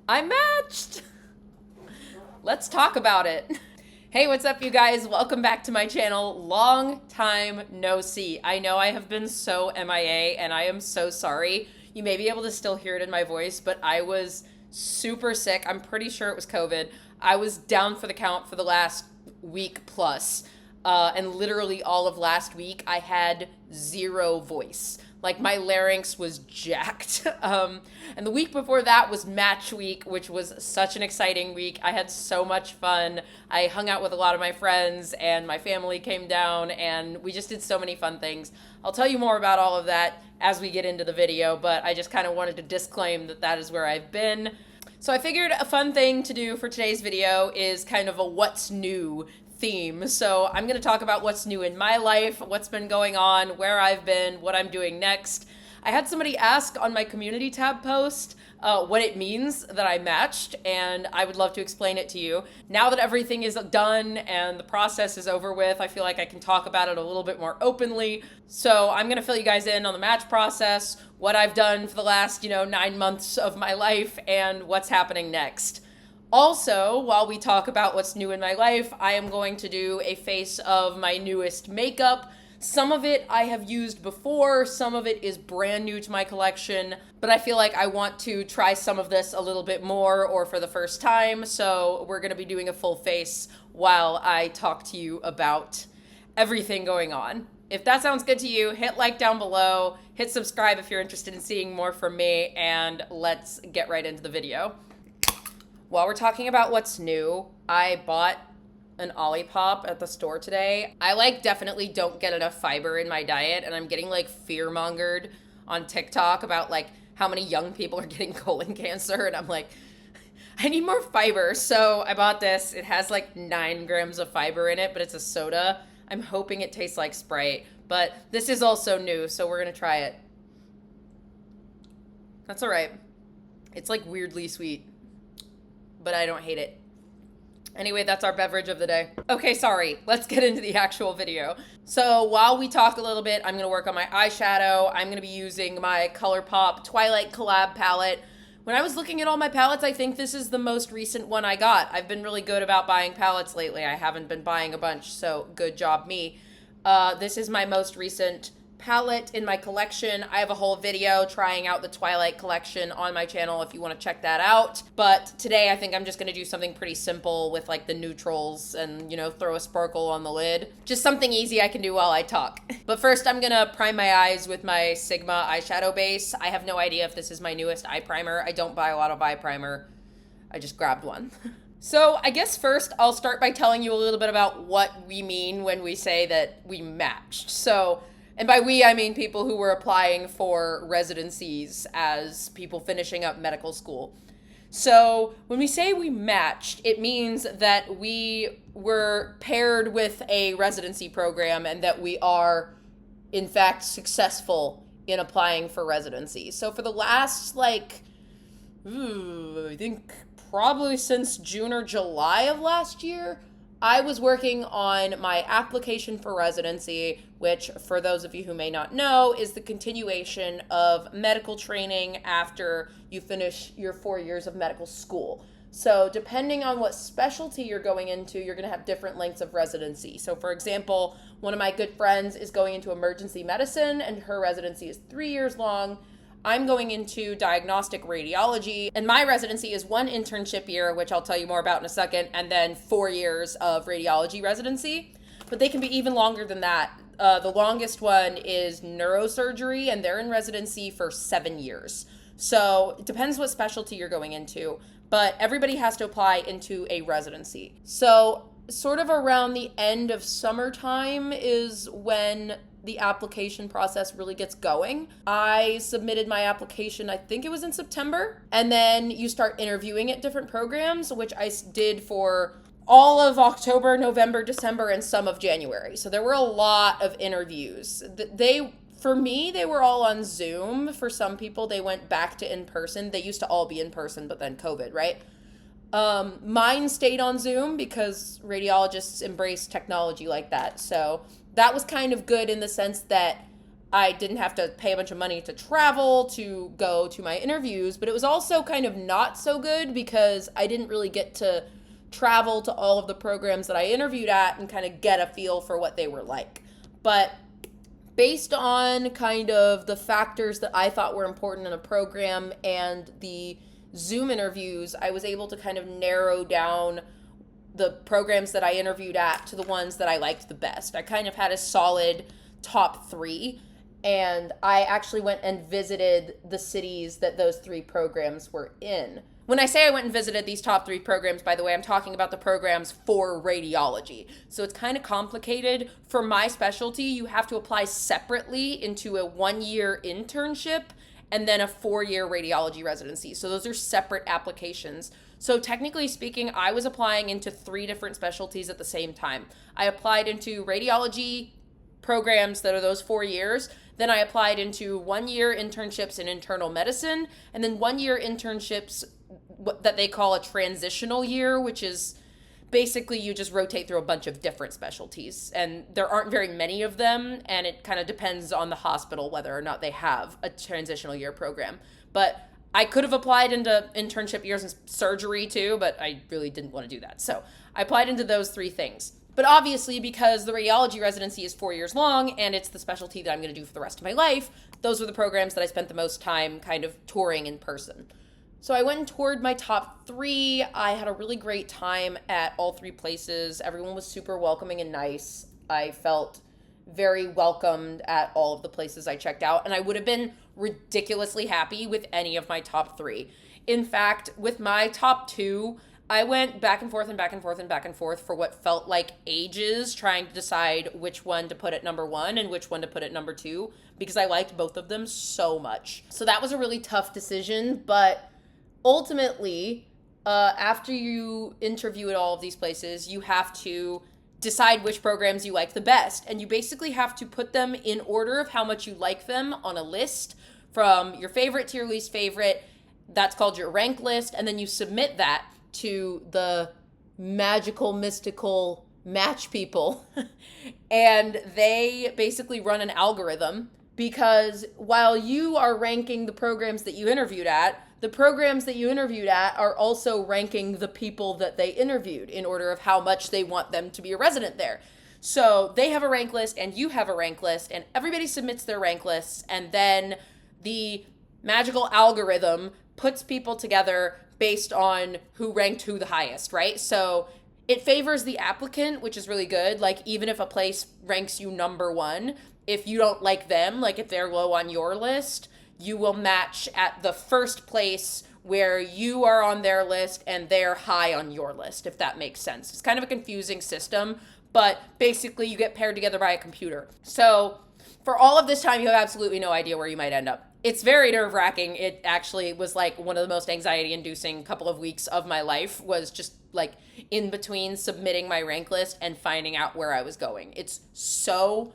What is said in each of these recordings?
I matched! Let's talk about it. Hey, what's up, you guys? Welcome back to my channel. Long time no see. I know I have been so MIA, and I am so sorry. You may be able to still hear it in my voice, but I was super sick. I'm pretty sure it was COVID. I was down for the count for the last week plus. And literally all of last week, I had zero voice. Like, my larynx was jacked. And the week before that was match week, which was such an exciting week. I had so much fun. I hung out with a lot of my friends, and my family came down, and we just did so many fun things. I'll tell you more about all of that as we get into the video, but I just kind of wanted to disclaim that that is where I've been. So I figured a fun thing to do for today's video is kind of a what's new theme. So I'm going to talk about what's new in my life, what's been going on, where I've been, what I'm doing next. I had somebody ask on my community tab post what it means that I matched, and I would love to explain it to you. Now that everything is done and the process is over with, I feel like I can talk about it a little bit more openly. So I'm going to fill you guys in on the match process, what I've done for the last, 9 months of my life, and what's happening next. Also, while we talk about what's new in my life, I am going to do a face of my newest makeup. Some of it I have used before, some of it is brand new to my collection, but I feel like I want to try some of this a little bit more or for the first time, so we're going to be doing a full face while I talk to you about everything going on. If that sounds good to you, hit like down below, hit subscribe if you're interested in seeing more from me, and let's get right into the video. While we're talking about what's new, I bought an Olipop at the store today. I definitely don't get enough fiber in my diet, and I'm getting fear-mongered on TikTok about how many young people are getting colon cancer, and I'm like, I need more fiber. So I bought this. It has 9 grams of fiber in it, but it's a soda. I'm hoping it tastes like Sprite, but this is also new, so we're gonna try it. That's all right. It's weirdly sweet, but I don't hate it. Anyway, that's our beverage of the day. Okay, sorry. Let's get into the actual video. So while we talk a little bit, I'm going to work on my eyeshadow. I'm going to be using my ColourPop Twilight Collab palette. When I was looking at all my palettes, I think this is the most recent one I got. I've been really good about buying palettes lately. I haven't been buying a bunch, so good job me. This is my most recent palette in my collection. I have a whole video trying out the Twilight collection on my channel if you want to check that out. But today I think I'm just going to do something pretty simple with the neutrals and, throw a sparkle on the lid. Just something easy I can do while I talk. But first I'm going to prime my eyes with my Sigma eyeshadow base. I have no idea if this is my newest eye primer. I don't buy a lot of eye primer. I just grabbed one. So I guess first I'll start by telling you a little bit about what we mean when we say that we matched. And by we, I mean people who were applying for residencies as people finishing up medical school. So when we say we matched, it means that we were paired with a residency program and that we are, in fact, successful in applying for residency. So for the last, I think probably since June or July of last year, I was working on my application for residency, which, for those of you who may not know, is the continuation of medical training after you finish your 4 years of medical school. So depending on what specialty you're going into, you're going to have different lengths of residency. So for example, one of my good friends is going into emergency medicine, and her residency is 3 years long. I'm going into diagnostic radiology, and my residency is 1 internship year, which I'll tell you more about in a second, and then 4 years of radiology residency. But they can be even longer than that. The longest one is neurosurgery, and they're in residency for 7 years. So it depends what specialty you're going into, but everybody has to apply into a residency. So sort of around the end of summertime is when the application process really gets going. I submitted my application, I think it was in September, and then you start interviewing at different programs, which I did for all of October, November, December, and some of January. So there were a lot of interviews. For me, they were all on Zoom. For some people, they went back to in-person. They used to all be in person, but then COVID, right? Mine stayed on Zoom because radiologists embrace technology like that. So that was kind of good in the sense that I didn't have to pay a bunch of money to travel to go to my interviews, but it was also kind of not so good because I didn't really get to travel to all of the programs that I interviewed at and kind of get a feel for what they were like. But based on kind of the factors that I thought were important in a program and the Zoom interviews, I was able to kind of narrow down the programs that I interviewed at to the ones that I liked the best. I kind of had a solid top 3, and I actually went and visited the cities that those 3 programs were in. When I say I went and visited these top 3 programs, by the way, I'm talking about the programs for radiology. So it's kind of complicated. For my specialty, you have to apply separately into a 1-year internship and then a 4-year radiology residency. So those are separate applications. So technically speaking, I was applying into 3 different specialties at the same time. I applied into radiology programs that are those 4 years. Then I applied into 1-year internships in internal medicine, and then 1-year internships that they call a transitional year, which is basically you just rotate through a bunch of different specialties. And there aren't very many of them, and it kind of depends on the hospital whether or not they have a transitional year program. But I could have applied into internship years in surgery too, but I really didn't want to do that. So I applied into those 3 things. But obviously, because the radiology residency is 4 years long and it's the specialty that I'm going to do for the rest of my life, those were the programs that I spent the most time kind of touring in person. So I went and toured my top 3. I had a really great time at all 3 places. Everyone was super welcoming and nice. I felt very welcomed at all of the places I checked out, and I would have been ridiculously happy with any of my top 3. In fact, with my top 2, I went back and forth and back and forth and back and forth for what felt like ages trying to decide which one to put at number 1 and which one to put at number 2 because I liked both of them so much. So that was a really tough decision, but ultimately, after you interview at all of these places, you have to decide which programs you like the best. And you basically have to put them in order of how much you like them on a list from your favorite to your least favorite. That's called your rank list. And then you submit that to the magical, mystical match people. And they basically run an algorithm because while you are ranking the programs that you interviewed at, the programs that you interviewed at are also ranking the people that they interviewed in order of how much they want them to be a resident there. So they have a rank list and you have a rank list and everybody submits their rank lists, and then the magical algorithm puts people together based on who ranked who the highest, right? So it favors the applicant, which is really good. Like even if a place ranks you number 1, if you don't like them, like if they're low on your list, you will match at the first place where you are on their list and they're high on your list, if that makes sense. It's kind of a confusing system, but basically you get paired together by a computer. So for all of this time, you have absolutely no idea where you might end up. It's very nerve-wracking. It actually was like one of the most anxiety-inducing couple of weeks of my life, was just like in between submitting my rank list and finding out where I was going. It's so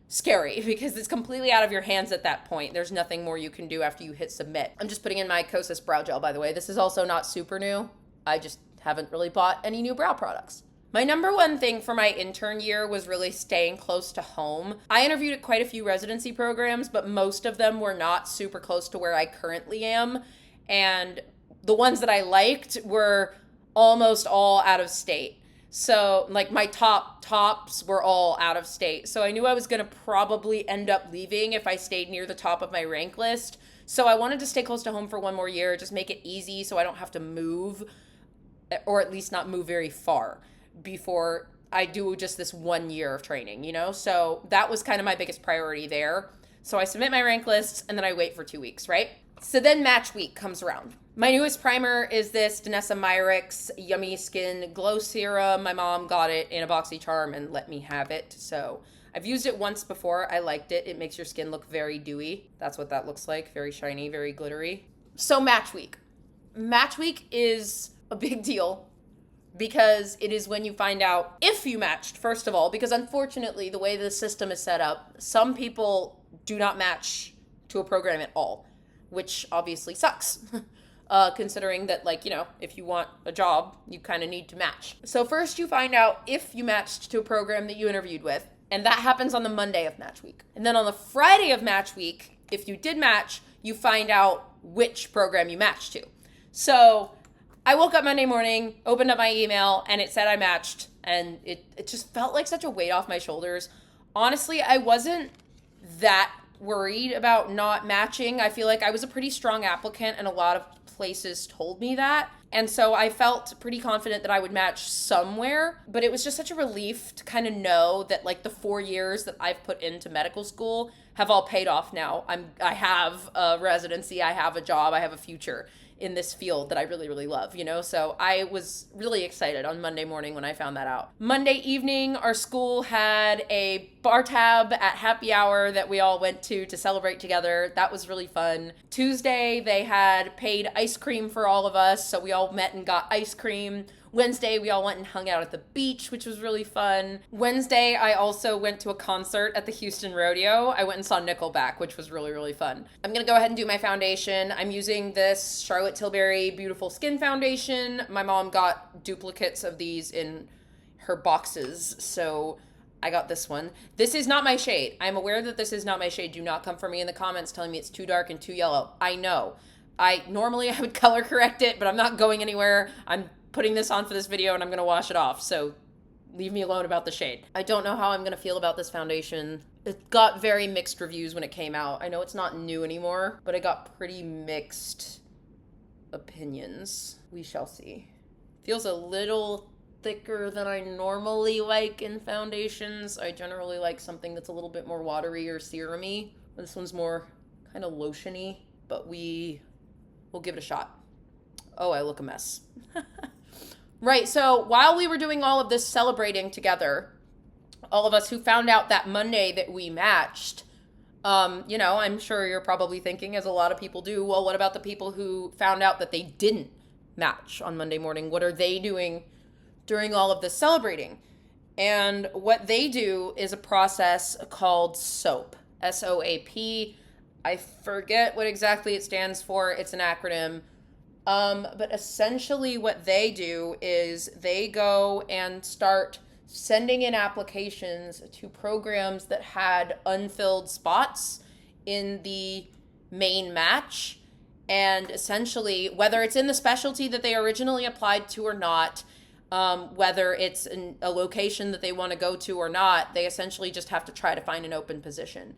scary because it's completely out of your hands at that point. There's nothing more you can do after you hit submit. I'm just putting in my Kosas brow gel, by the way. This is also not super new. I just haven't really bought any new brow products. My number 1 thing for my intern year was really staying close to home. I interviewed at quite a few residency programs, but most of them were not super close to where I currently am. And the ones that I liked were almost all out of state. So like my tops were all out of state. So I knew I was going to probably end up leaving if I stayed near the top of my rank list. So I wanted to stay close to home for 1 more year, just make it easy so I don't have to move, or at least not move very far before I do just this 1 year of training, you know? So that was kind of my biggest priority there. So I submit my rank lists and then I wait for 2 weeks, right? So then match week comes around. My newest primer is this Danessa Myricks Yummy Skin Glow Serum. My mom got it in a BoxyCharm and let me have it. So I've used it once before. I liked it. It makes your skin look very dewy. That's what that looks like. Very shiny, very glittery. So match week. Match week is a big deal because it is when you find out if you matched, first of all, because unfortunately the way the system is set up, some people do not match to a program at all, which obviously sucks. Considering that, like, you know, if you want a job, you kind of need to match. So first you find out if you matched to a program that you interviewed with. And that happens on the Monday of match week. And then on the Friday of match week, if you did match, you find out which program you matched to. So I woke up Monday morning, opened up my email, and it said I matched. And it just felt like such a weight off my shoulders. Honestly, I wasn't that worried about not matching. I feel like I was a pretty strong applicant, and a lot of places told me that. And so I felt pretty confident that I would match somewhere, but it was just such a relief to kind of know that like the 4 years that I've put into medical school have all paid off now. I have a residency, I have a job, I have a future in this field that I really, really love, So I was really excited on Monday morning when I found that out. Monday evening, our school had a bar tab at happy hour that we all went to celebrate together. That was really fun. Tuesday, they had paid ice cream for all of us, so we all met and got ice cream. Wednesday, we all went and hung out at the beach, which was really fun. Wednesday, I also went to a concert at the Houston Rodeo. I went and saw Nickelback, which was really, really fun. I'm gonna go ahead and do my foundation. I'm using this Charlotte Tilbury Beautiful Skin Foundation. My mom got duplicates of these in her boxes, so I got this one. This is not my shade. I'm aware that this is not my shade. Do not come for me in the comments telling me it's too dark and too yellow. I know. Normally I would color correct it, but I'm not going anywhere. I'm putting this on for this video and I'm going to wash it off. So leave me alone about the shade. I don't know how I'm going to feel about this foundation. It got very mixed reviews when it came out. I know it's not new anymore, but it got pretty mixed opinions. We shall see. Feels a little thicker than I normally like in foundations. I generally like something that's a little bit more watery or serum-y. This one's more kind of lotion-y, but we'll give it a shot. Oh, I look a mess. Right, so while we were doing all of this celebrating together, all of us who found out that Monday that we matched, I'm sure you're probably thinking, as a lot of people do, well, what about the people who found out that they didn't match on Monday morning? What are they doing during all of this celebrating? And what they do is a process called SOAP, S-O-A-P. I forget what exactly it stands for. It's an acronym. But essentially what they do is they go and start sending in applications to programs that had unfilled spots in the main match. And essentially, whether it's in the specialty that they originally applied to or not, whether it's in a location that they want to go to or not, they essentially just have to try to find an open position.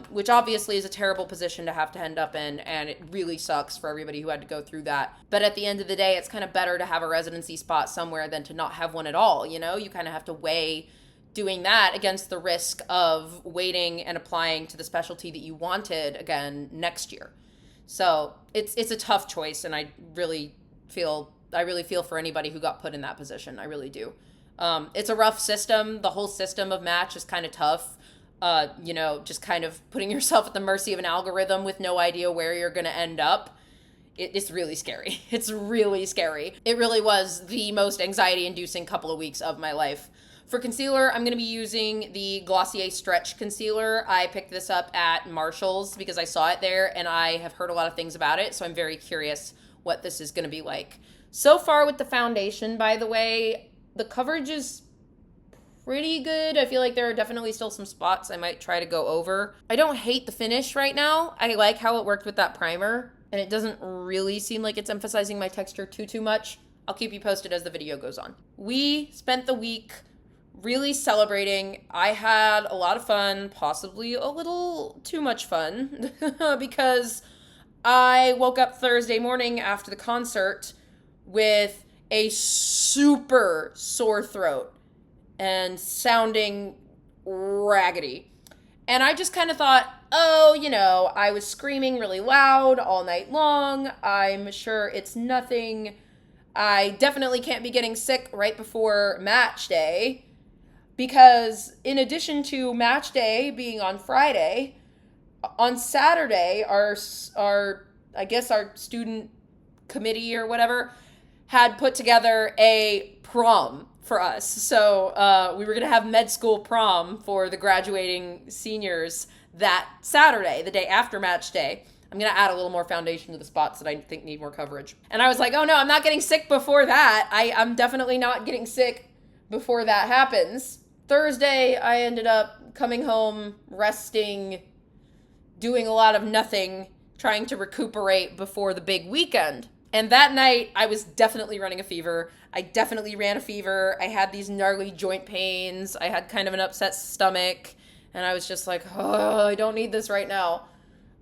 Which obviously is a terrible position to have to end up in, and it really sucks for everybody who had to go through that. But at the end of the day, it's kind of better to have a residency spot somewhere than to not have one at all, You kind of have to weigh doing that against the risk of waiting and applying to the specialty that you wanted again next year. So it's a tough choice, and I really feel for anybody who got put in that position. I really do. It's a rough system. The whole system of match is kind of tough. Just kind of putting yourself at the mercy of an algorithm with no idea where you're going to end up. It's really scary. It's really scary. It really was the most anxiety-inducing couple of weeks of my life. For concealer, I'm going to be using the Glossier Stretch Concealer. I picked this up at Marshall's because I saw it there, and I have heard a lot of things about it, so I'm very curious what this is going to be like. So far with the foundation, by the way, the coverage is pretty good. I feel like there are definitely still some spots I might try to go over. I don't hate the finish right now. I like how it worked with that primer, and it doesn't really seem like it's emphasizing my texture too much. I'll keep you posted as the video goes on. We spent the week really celebrating. I had a lot of fun, possibly a little too much fun, because I woke up Thursday morning after the concert with a super sore throat and sounding raggedy. And I just kind of thought, I was screaming really loud all night long. I'm sure it's nothing. I definitely can't be getting sick right before match day, because in addition to match day being on Friday, on Saturday, our student committee or whatever had put together a prom for us. So we were going to have med school prom for the graduating seniors that Saturday, the day after match day. I'm going to add a little more foundation to the spots that I think need more coverage. And I was like, oh no, I'm not getting sick before that. I'm definitely not getting sick before that happens. Thursday, I ended up coming home, resting, doing a lot of nothing, trying to recuperate before the big weekend. And that night, I was definitely running a fever. I definitely ran a fever. I had these gnarly joint pains. I had kind of an upset stomach. And I was just like, oh, I don't need this right now.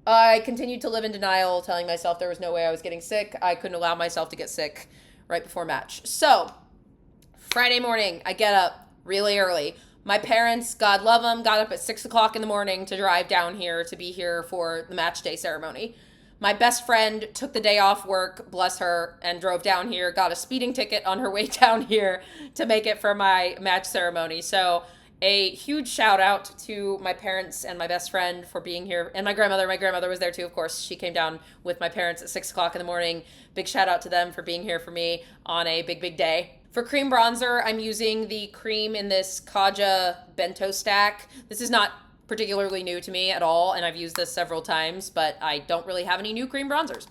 I continued to live in denial, telling myself there was no way I was getting sick. I couldn't allow myself to get sick right before match. So, Friday morning, I get up really early. My parents, God love them, got up at 6 o'clock in the morning to drive down here to be here for the match day ceremony. My best friend took the day off work, bless her, and drove down here, got a speeding ticket on her way down here to make it for my match ceremony. So a huge shout out to my parents and my best friend for being here, and my grandmother. My grandmother was there too, of course. She came down with my parents at 6 o'clock in the morning. Big shout out to them for being here for me on a big, big day. For cream bronzer, I'm using the cream in this Kaja bento stack. This is not particularly new to me at all, and I've used this several times, but I don't really have any new cream bronzers.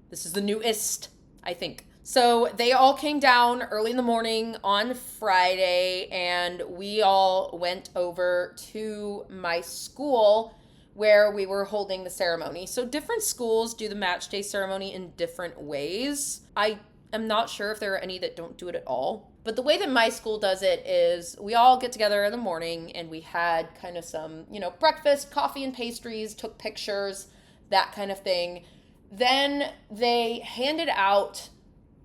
This is the newest, I think. So they all came down early in the morning on Friday, and we all went over to my school where we were holding the ceremony. So different schools do the match day ceremony in different ways. I am not sure if there are any that don't do it at all. But the way that my school does it is we all get together in the morning and we had kind of some, breakfast, coffee and pastries, took pictures, that kind of thing. Then they handed out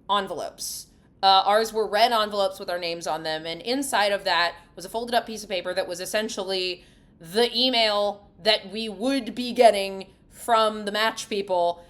envelopes. Ours were red envelopes with our names on them. And inside of that was a folded up piece of paper that was essentially the email that we would be getting from the match people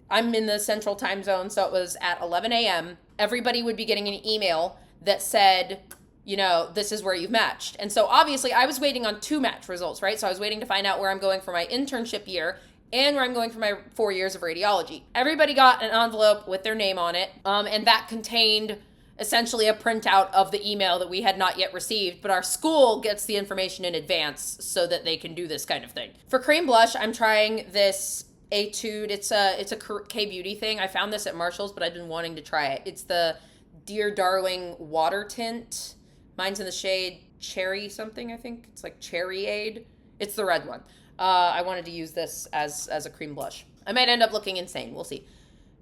I'm in the central time zone, so it was at 11 a.m. Everybody would be getting an email that said, this is where you've matched. And so obviously I was waiting on 2 match results, right? So I was waiting to find out where I'm going for my internship year and where I'm going for my 4 years of radiology. Everybody got an envelope with their name on it, and that contained essentially a printout of the email that we had not yet received, but our school gets the information in advance so that they can do this kind of thing. For cream blush, I'm trying this Etude. It's a K-Beauty thing. I found this at Marshall's, but I've been wanting to try it. It's the Dear Darling water tint. Mine's in the shade Cherry something, I think. It's like Cherry Aid. It's the red one. I wanted to use this as a cream blush. I might end up looking insane. We'll see.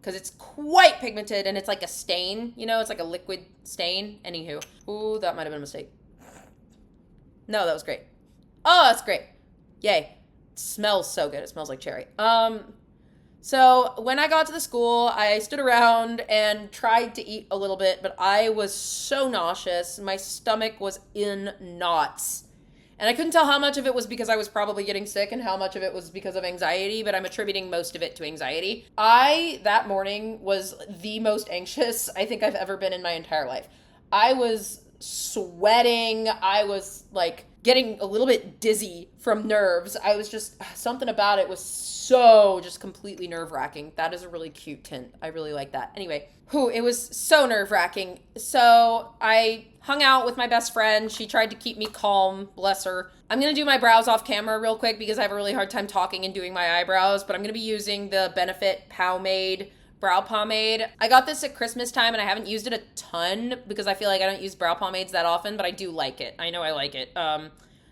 Because it's quite pigmented and it's like a stain. It's like a liquid stain. Anywho. Ooh, that might have been a mistake. No, that was great. Oh, that's great. Yay. Smells so good. It smells like cherry. So when I got to the school, I stood around and tried to eat a little bit, but I was so nauseous. My stomach was in knots. And I couldn't tell how much of it was because I was probably getting sick and how much of it was because of anxiety, but I'm attributing most of it to anxiety. That morning, was the most anxious I think I've ever been in my entire life. I was sweating. I was getting a little bit dizzy from nerves. I was just, something about it was so just completely nerve-wracking. That is a really cute tint. I really like that. Anyway, it was so nerve-wracking. So I hung out with my best friend. She tried to keep me calm, bless her. I'm going to do my brows off camera real quick because I have a really hard time talking and doing my eyebrows, but I'm going to be using the Benefit Pomade brow pomade. I got this at Christmas time and I haven't used it a ton because I feel like I don't use brow pomades that often, but I do like it. I know I like it.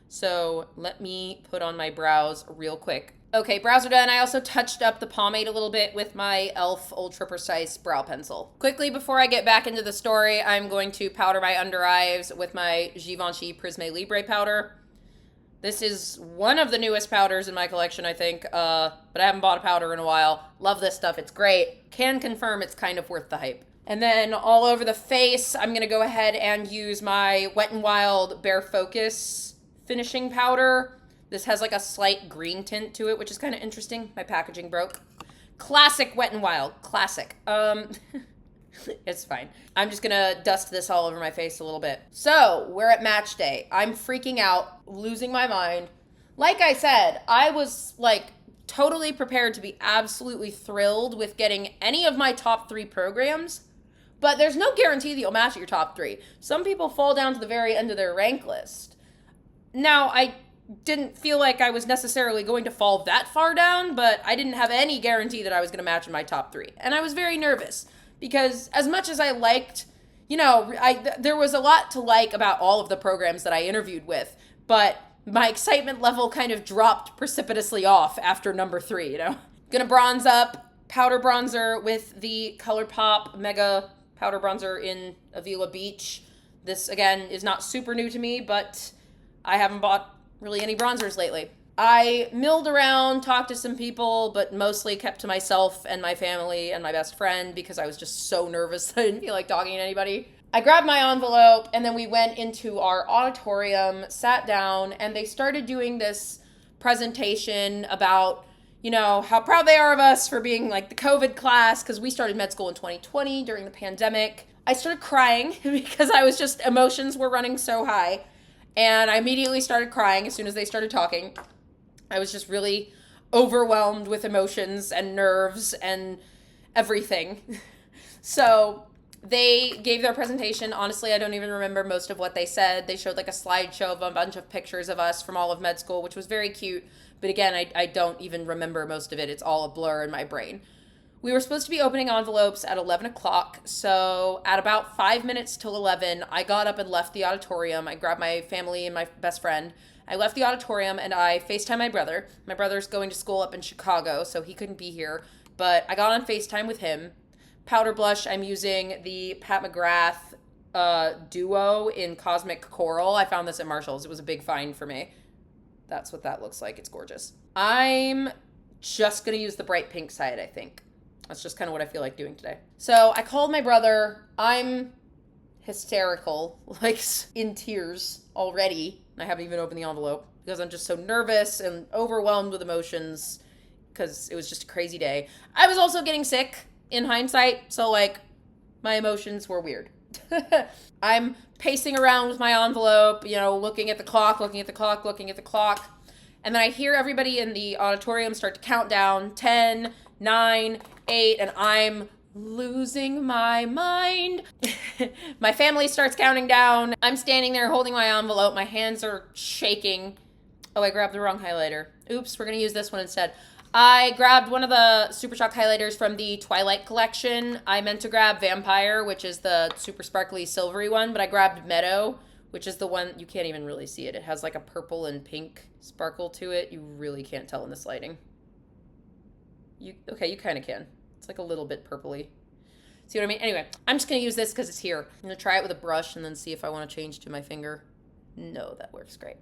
So let me put on my brows real quick. Okay, brows are done. I also touched up the pomade a little bit with my e.l.f. Ultra Precise Brow Pencil. Quickly, before I get back into the story, I'm going to powder my under eyes with my Givenchy Prisme Libre powder. This is one of the newest powders in my collection, I think, but I haven't bought a powder in a while. Love this stuff. It's great. Can confirm it's kind of worth the hype. And then all over the face, I'm going to go ahead and use my Wet n Wild Bare Focus finishing powder. This has like a slight green tint to it, which is kind of interesting. My packaging broke. Classic Wet n Wild. Classic. It's fine. I'm just gonna dust this all over my face a little bit. So, we're at match day. I'm freaking out, losing my mind. Like I said, I was totally prepared to be absolutely thrilled with getting any of my top 3 programs, but there's no guarantee that you'll match at your top 3. Some people fall down to the very end of their rank list. Now, I didn't feel like I was necessarily going to fall that far down, but I didn't have any guarantee that I was going to match in my top 3. And I was very nervous because as much as I liked, there was a lot to like about all of the programs that I interviewed with, but my excitement level kind of dropped precipitously off after number 3, Gonna bronze up, powder bronzer with the ColourPop Mega Powder Bronzer in Avila Beach. This, again, is not super new to me, but I haven't bought really any bronzers lately. I milled around, talked to some people, but mostly kept to myself and my family and my best friend because I was just so nervous that I didn't feel like talking to anybody. I grabbed my envelope and then we went into our auditorium, sat down, and they started doing this presentation about, how proud they are of us for being like the COVID class, because we started med school in 2020 during the pandemic. I started crying because emotions were running so high. And I immediately started crying as soon as they started talking. I was just really overwhelmed with emotions and nerves and everything. So they gave their presentation. Honestly, I don't even remember most of what they said. They showed like a slideshow of a bunch of pictures of us from all of med school, which was very cute. But again, I don't even remember most of it. It's all a blur in my brain. We were supposed to be opening envelopes at 11 o'clock. So at about 5 minutes till 11, I got up and left the auditorium. I grabbed my family and my best friend. I left the auditorium and I FaceTimed my brother. My brother's going to school up in Chicago, so he couldn't be here. But I got on FaceTime with him. Powder blush, I'm using the Pat McGrath Duo in Cosmic Coral. I found this at Marshall's. It was a big find for me. That's what that looks like. It's gorgeous. I'm just going to use the bright pink side, I think. That's just kind of what I feel like doing today. So I called my brother. I'm hysterical, like in tears already. I haven't even opened the envelope because I'm just so nervous and overwhelmed with emotions because it was just a crazy day. I was also getting sick in hindsight, so like my emotions were weird. I'm pacing around with my envelope, looking at the clock. And then I hear everybody in the auditorium start to count down 10, 9, 8, and I'm losing my mind. My family starts counting down. I'm standing there holding my envelope. My hands are shaking. Oh, I grabbed the wrong highlighter. Oops, we're going to use this one instead. I grabbed one of the Super Shock highlighters from the Twilight collection. I meant to grab Vampire, which is the super sparkly silvery one, but I grabbed Meadow, which is the one, you can't even really see it. It has like a purple and pink sparkle to it. You really can't tell in this lighting. You kind of can. It's like a little bit purpley. See what I mean? Anyway, I'm just going to use this because it's here. I'm going to try it with a brush and then see if I want to change to my finger. No, that works great.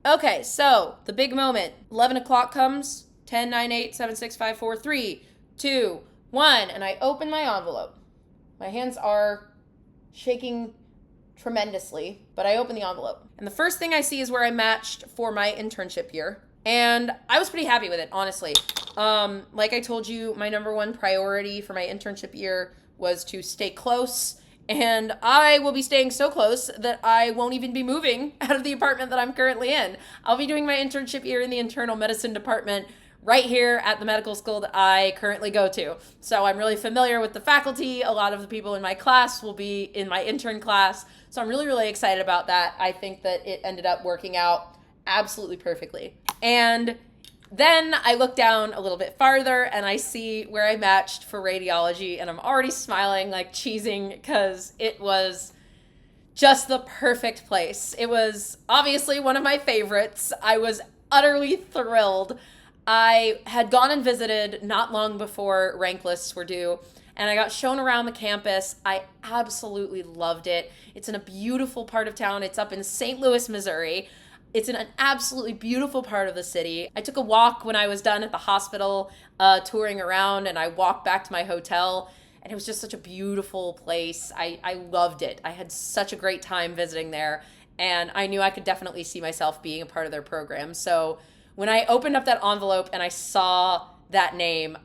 Okay, so the big moment. 11 o'clock comes. 10, 9, 8, 7, 6, 5, 4, 3, 2, 1. And I open my envelope. My hands are shaking tremendously, but I open the envelope. And the first thing I see is where I matched for my internship year. And I was pretty happy with it, honestly. Like I told you, my number one priority for my internship year was to stay close. And I will be staying so close that I won't even be moving out of the apartment that I'm currently in. I'll be doing my internship year in the internal medicine department right here at the medical school that I currently go to. So I'm really familiar with the faculty. A lot of the people in my class will be in my intern class. So I'm really, really excited about that. I think that it ended up working out absolutely perfectly. And then I look down a little bit farther and I see where I matched for radiology, and I'm already smiling, like cheesing, because it was just the perfect place. It was obviously one of my favorites. I was utterly thrilled. I had gone and visited not long before rank lists were due, and I got shown around the campus. I absolutely loved it. It's in a beautiful part of town. It's up in St. Louis, Missouri. It's in an absolutely beautiful part of the city. I took a walk when I was done at the hospital, touring around, and I walked back to my hotel, and it was just such a beautiful place. I loved it. I had such a great time visiting there, and I knew I could definitely see myself being a part of their program. So when I opened up that envelope and I saw that name,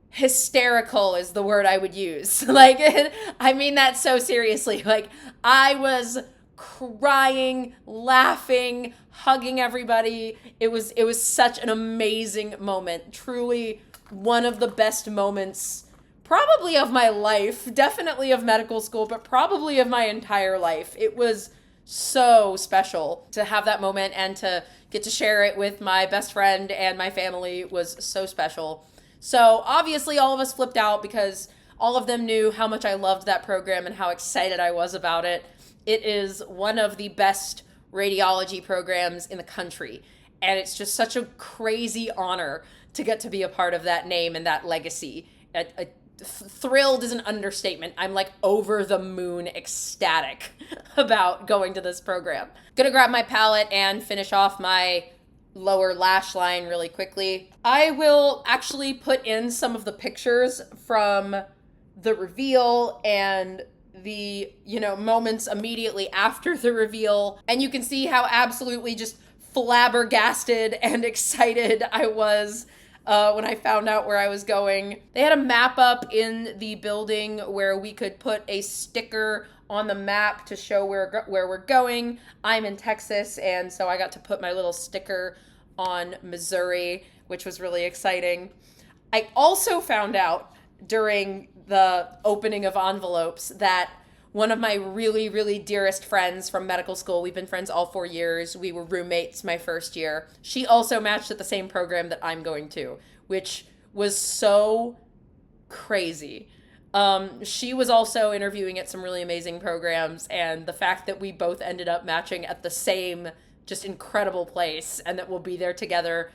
hysterical is the word I would use. Like, I mean that so seriously. Like, I was crying, laughing, hugging everybody. It was such an amazing moment. Truly one of the best moments probably of my life, definitely of medical school, but probably of my entire life. It was so special to have that moment, and to get to share it with my best friend and my family was so special. So obviously all of us flipped out because all of them knew how much I loved that program and how excited I was about it. It is one of the best radiology programs in the country. And it's just such a crazy honor to get to be a part of that name and that legacy. Thrilled is an understatement. I'm like over the moon ecstatic about going to this program. Gonna grab my palette and finish off my lower lash line really quickly. I will actually put in some of the pictures from the reveal and the, moments immediately after the reveal. And you can see how absolutely just flabbergasted and excited I was when I found out where I was going. They had a map up in the building where we could put a sticker on the map to show where we're going. I'm in Texas, and so I got to put my little sticker on Missouri, which was really exciting. I also found out during the opening of envelopes that one of my really, really dearest friends from medical school, we've been friends all 4 years. We were roommates my first year. She also matched at the same program that I'm going to, which was so crazy. She was also interviewing at some really amazing programs, and the fact that we both ended up matching at the same just incredible place and that we'll be there together.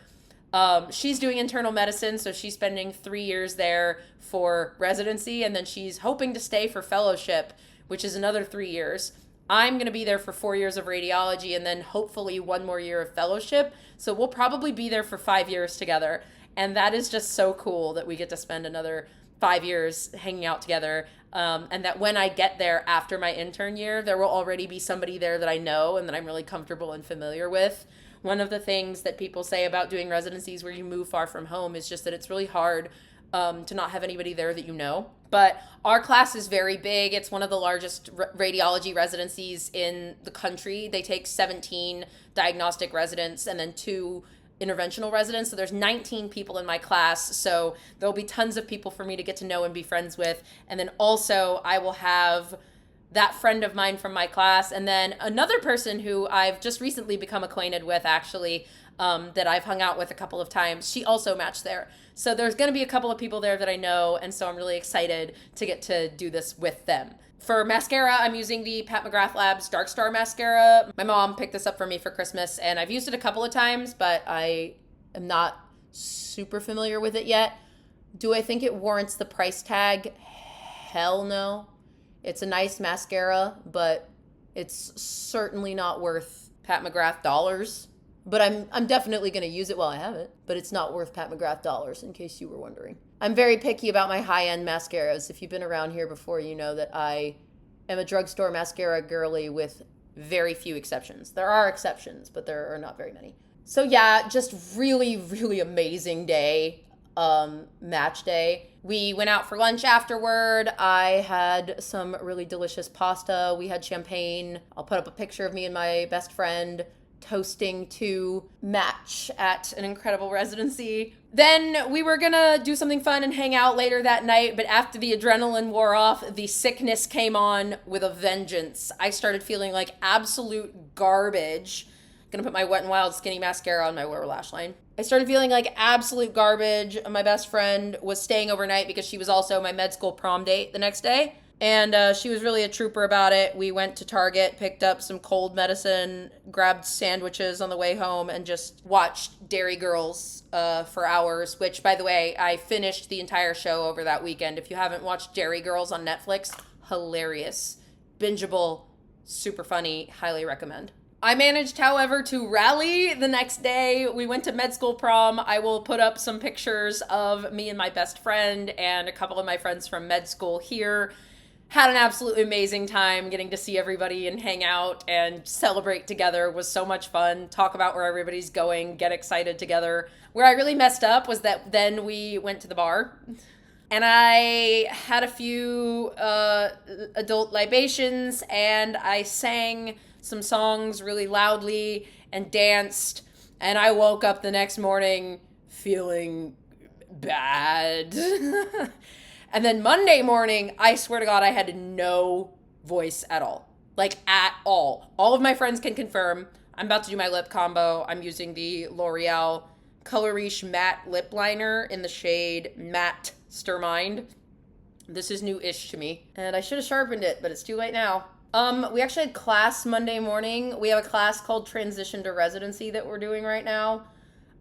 She's doing internal medicine, so she's spending 3 years there for residency, and then she's hoping to stay for fellowship, which is another 3 years. I'm going to be there for 4 years of radiology and then hopefully 1 more year of fellowship. So we'll probably be there for 5 years together. And that is just so cool that we get to spend another 5 years hanging out together. And that when I get there after my intern year, there will already be somebody there that I know and that I'm really comfortable and familiar with. One of the things that people say about doing residencies where you move far from home is just that it's really hard to not have anybody there that you know. But our class is very big. It's one of the largest radiology residencies in the country. They take 17 diagnostic residents and then 2 interventional residents. So there's 19 people in my class. So there'll be tons of people for me to get to know and be friends with. And then also I will have that friend of mine from my class, and then another person who I've just recently become acquainted with, actually, that I've hung out with a couple of times. She also matched there. So there's going to be a couple of people there that I know, and so I'm really excited to get to do this with them. For mascara, I'm using the Pat McGrath Labs Dark Star Mascara. My mom picked this up for me for Christmas, and I've used it a couple of times, but I am not super familiar with it yet. Do I think it warrants the price tag? Hell no. It's a nice mascara, but it's certainly not worth Pat McGrath dollars. But I'm definitely going to use it while I have it. But it's not worth Pat McGrath dollars, in case you were wondering. I'm very picky about my high-end mascaras. If you've been around here before, you know that I am a drugstore mascara girly with very few exceptions. There are exceptions, but there are not very many. So yeah, just really, really amazing day. Match day. We went out for lunch afterward. I had some really delicious pasta. We had champagne. I'll put up a picture of me and my best friend toasting to match at an incredible residency. Then we were gonna do something fun and hang out later that night, but after the adrenaline wore off, the sickness came on with a vengeance. I started feeling like absolute garbage. Gonna put my Wet n Wild Skinny Mascara on my lower lash line. I started feeling like absolute garbage. My best friend was staying overnight because she was also my med school prom date the next day. And she was really a trooper about it. We went to Target, picked up some cold medicine, grabbed sandwiches on the way home, and just watched Dairy Girls for hours, which, by the way, I finished the entire show over that weekend. If you haven't watched Dairy Girls on Netflix, hilarious, bingeable, super funny, highly recommend. I managed, however, to rally the next day. We went to med school prom. I will put up some pictures of me and my best friend and a couple of my friends from med school here. Had an absolutely amazing time getting to see everybody and hang out and celebrate together. Was so much fun. Talk about where everybody's going, get excited together. Where I really messed up was that then we went to the bar and I had a few adult libations and I sang some songs really loudly and danced, and I woke up the next morning feeling bad. And then Monday morning, I swear to God, I had no voice at all. Like, at all. All of my friends can confirm. I'm about to do my lip combo. I'm using the L'Oreal Color Riche Matte Lip Liner in the shade Matte Stermind. This is new-ish to me. And I should have sharpened it, but it's too late now. We actually had class Monday morning. We have a class called Transition to Residency that we're doing right now.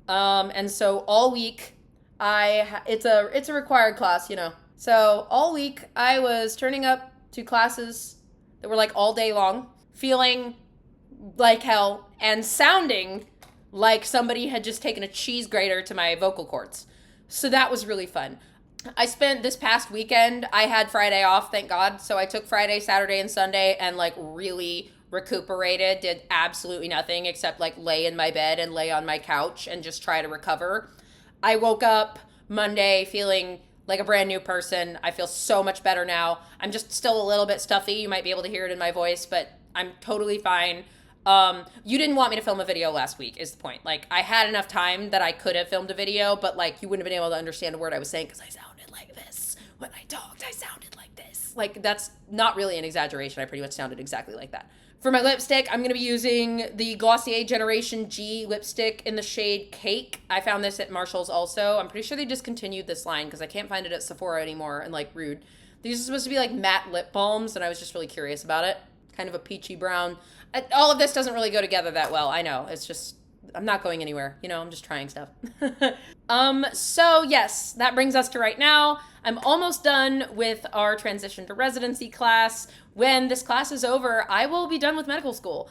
And so all week, it's a required class, you know. So all week, I was turning up to classes that were like all day long, feeling like hell, and sounding like somebody had just taken a cheese grater to my vocal cords. So that was really fun. I spent this past weekend, I had Friday off, thank God. So I took Friday, Saturday, and Sunday and like really recuperated, did absolutely nothing except like lay in my bed and lay on my couch and just try to recover. I woke up Monday feeling like a brand new person. I feel so much better now. I'm just still a little bit stuffy. You might be able to hear it in my voice, but I'm totally fine. You didn't want me to film a video last week is the point. Like I had enough time that I could have filmed a video, but like you wouldn't have been able to understand a word I was saying because I sounded like this. When I talked, I sounded like this. Like that's not really an exaggeration. I pretty much sounded exactly like that. For my lipstick, I'm going to be using the Glossier Generation G lipstick in the shade Cake. I found this at Marshall's also. I'm pretty sure they discontinued this line because I can't find it at Sephora anymore, and like rude. These are supposed to be like matte lip balms, and I was just really curious about it. Kind of a peachy brown. All of this doesn't really go together that well. I know. It's just, I'm not going anywhere. You know, I'm just trying stuff. So yes, that brings us to right now. I'm almost done with our transition to residency class. When this class is over, I will be done with medical school.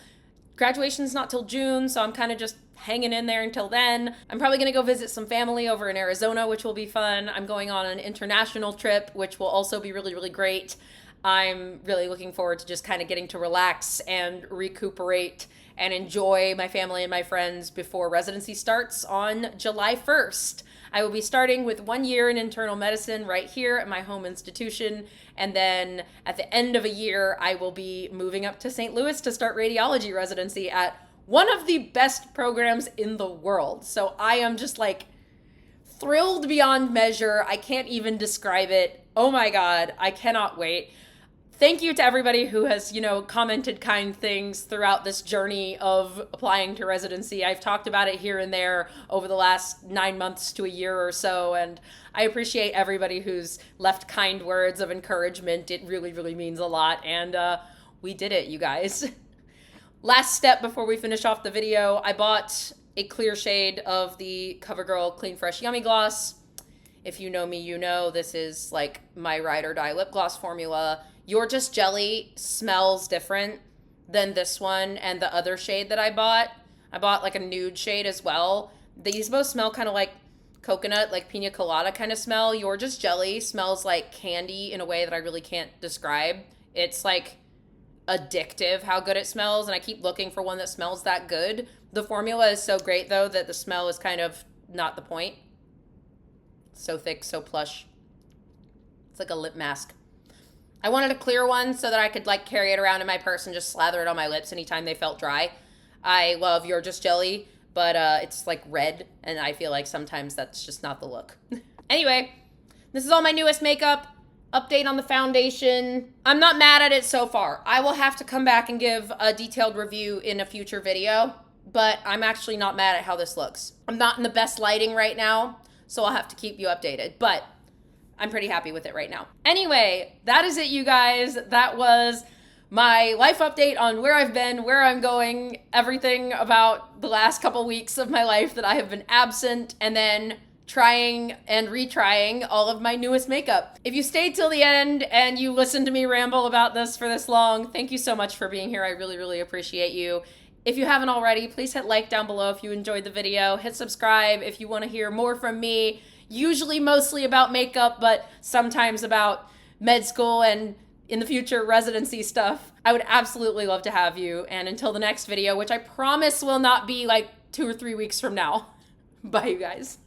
Graduation's not till June, so I'm kind of just hanging in there until then. I'm probably going to go visit some family over in Arizona, which will be fun. I'm going on an international trip, which will also be really, really great. I'm really looking forward to just kind of getting to relax and recuperate and enjoy my family and my friends before residency starts on July 1st. I will be starting with 1 year in internal medicine right here at my home institution. And then at the end of a year, I will be moving up to St. Louis to start radiology residency at one of the best programs in the world. So I am just like thrilled beyond measure. I can't even describe it. Oh my God, I cannot wait. Thank you to everybody who has, commented kind things throughout this journey of applying to residency. I've talked about it here and there over the last 9 months to a year or so, and I appreciate everybody who's left kind words of encouragement. It really, really means a lot, and we did it, you guys. Last step before we finish off the video, I bought a clear shade of the CoverGirl Clean Fresh Yummy Gloss. If you know me, you know this is like my ride or die lip gloss formula. You're Just Jelly smells different than this one and the other shade that I bought. I bought like a nude shade as well. These both smell kind of like coconut, like pina colada kind of smell. You're Just Jelly smells like candy in a way that I really can't describe. It's like addictive how good it smells, and I keep looking for one that smells that good. The formula is so great though that the smell is kind of not the point. So thick, so plush. It's like a lip mask. I wanted a clear one so that I could like carry it around in my purse and just slather it on my lips anytime they felt dry. I love You're Just Jelly, but it's like red, and I feel like sometimes that's just not the look. Anyway, this is all my newest makeup. Update on the foundation. I'm not mad at it so far. I will have to come back and give a detailed review in a future video, but I'm actually not mad at how this looks. I'm not in the best lighting right now, so I'll have to keep you updated, but I'm pretty happy with it right now. Anyway, that is it, you guys. That was my life update on where I've been, where I'm going, everything about the last couple weeks of my life that I have been absent, and then trying and retrying all of my newest makeup. If you stayed till the end and you listened to me ramble about this for this long, thank you so much for being here. I really, really appreciate you. If you haven't already, please hit like down below if you enjoyed the video. Hit subscribe if you want to hear more from me. Usually mostly about makeup, but sometimes about med school and in the future residency stuff. I would absolutely love to have you. And until the next video, which I promise will not be like 2 or 3 weeks from now. Bye, you guys.